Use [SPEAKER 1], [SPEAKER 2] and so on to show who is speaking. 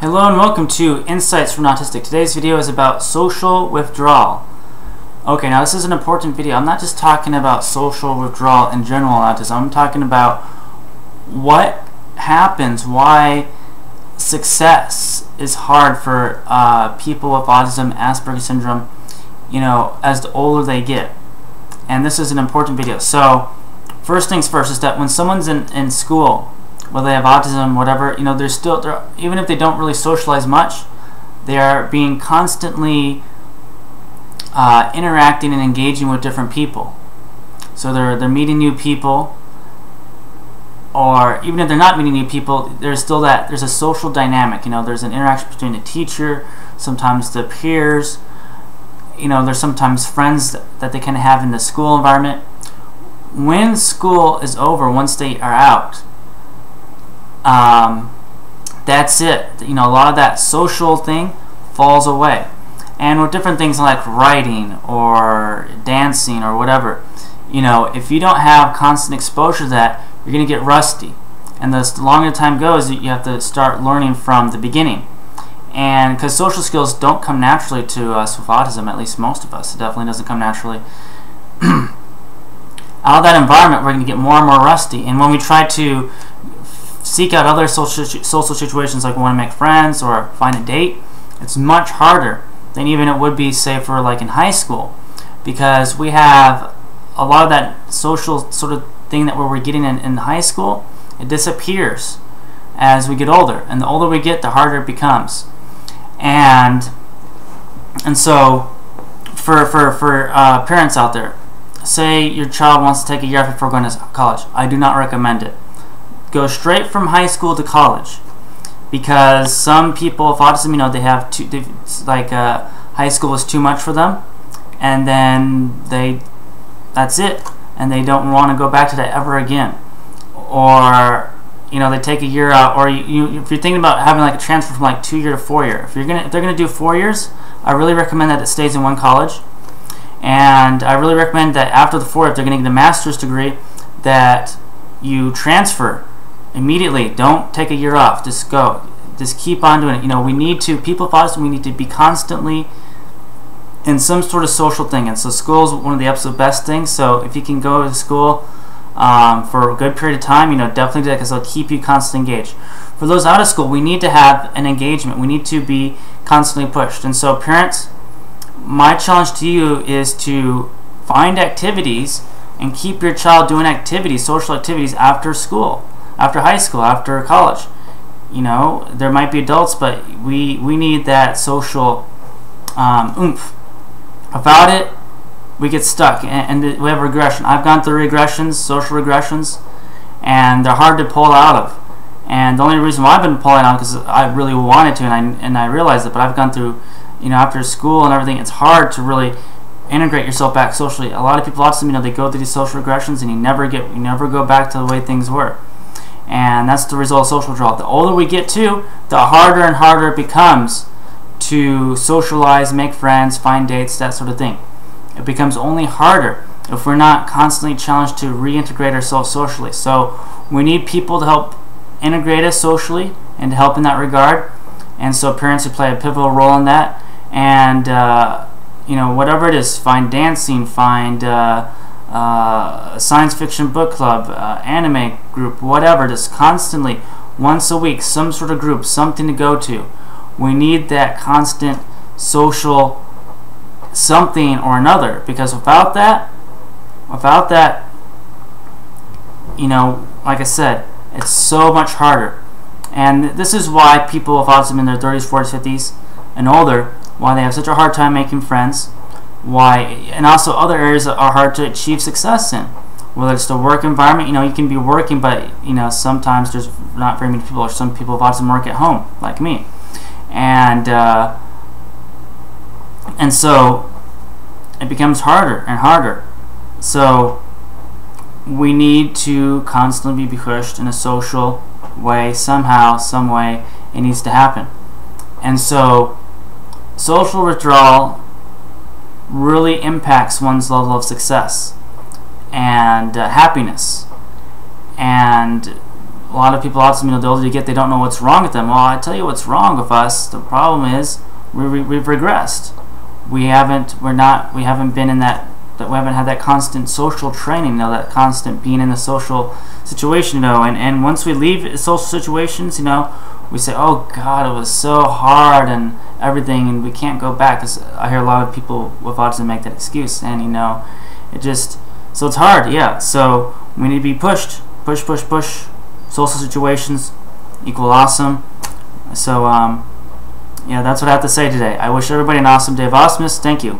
[SPEAKER 1] Hello and welcome to Insights from Autistic. Today's video is about social withdrawal. Okay, now this is an important video. I'm not just talking about social withdrawal in general autism. I'm talking about what happens, why success is hard for people with autism, Asperger's syndrome, as the older they get. And this is an important video. So, first things first is that when someone's in school, whether they have autism, whatever, they're even if they don't really socialize much, they are being constantly interacting and engaging with different people. So they're meeting new people, or even if they're not meeting new people, there's a social dynamic. There's an interaction between the teacher, sometimes the peers. There's sometimes friends that they can have in the school environment. When school is over, once they are out, that's it. A lot of that social thing falls away. And with different things like writing or dancing or whatever, if you don't have constant exposure to that, you're going to get rusty. And the longer time goes, you have to start learning from the beginning. And because social skills don't come naturally to us with autism, at least most of us, it definitely doesn't come naturally. Out of that environment, we're going to get more and more rusty. And when we try to seek out other social situations, like we want to make friends or find a date, it's much harder than even it would be, say, for like in high school, because we have a lot of that social sort of thing that we're getting in high school. It disappears as we get older, and the older we get, the harder it becomes. And so for parents out there, say your child wants to take a year off before going to college, I do not recommend it. Go straight from high school to college, because some people with autism, they have high school is too much for them, and then that's it, and they don't want to go back to that ever again. Or they take a year out, or if you're thinking about having like a transfer from like 2-year to 4-year, if they're gonna do 4 years, I really recommend that it stays in one college. And I really recommend that after the 4 year, if they're gonna get a master's degree, that you transfer immediately. Don't take a year off. Just go. Just keep on doing it. We need to, people with autism, we need to be constantly in some sort of social thing. And so school is one of the absolute best things. So if you can go to school for a good period of time, definitely do that, because it'll keep you constantly engaged. For those out of school, we need to have an engagement. We need to be constantly pushed. And so parents, my challenge to you is to find activities and keep your child doing activities, social activities, after school, after high school, after college. There might be adults, but we need that social oomph. Without it, we get stuck, and we have regression. I've gone through regressions, social regressions, and they're hard to pull out of. And the only reason why I've been pulling out is because I really wanted to, and I realized it. But I've gone through, after school and everything, it's hard to really integrate yourself back socially. A lot of people, autism, they go through these social regressions, and you never go back to the way things were. And that's the result of social withdrawal. The older we get to, the harder and harder it becomes to socialize, make friends, find dates, that sort of thing. It becomes only harder if we're not constantly challenged to reintegrate ourselves socially. So we need people to help integrate us socially and to help in that regard. And so parents who play a pivotal role in that. And whatever it is, find dancing, find science fiction book club, anime group, whatever. Just constantly, once a week, some sort of group, something to go to. We need that constant social something or another, because without that, like I said, it's so much harder. And this is why people with autism in their 30s, 40s, 50s, and older, why they have such a hard time making friends, and also other areas that are hard to achieve success in. Whether it's the work environment, you can be working, but sometimes there's not very many people, or some people with autism work at home, like me, and so it becomes harder and harder. So we need to constantly be pushed in a social way, somehow, some way. It needs to happen. And so social withdrawal really impacts one's level of success and happiness. And a lot of people with autism, the older you get, they don't know what's wrong with them. Well, I tell you what's wrong with us. The problem is we've regressed. We haven't been in that we haven't had that constant social training, that constant being in the social situation, and once we leave social situations, we say, oh God, it was so hard and everything, and we can't go back. 'Cause I hear a lot of people with autism make that excuse, and so it's hard, yeah. So we need to be push. Social situations equal awesome. So yeah, that's what I have to say today. I wish everybody an awesome day of awesomeness. Thank you.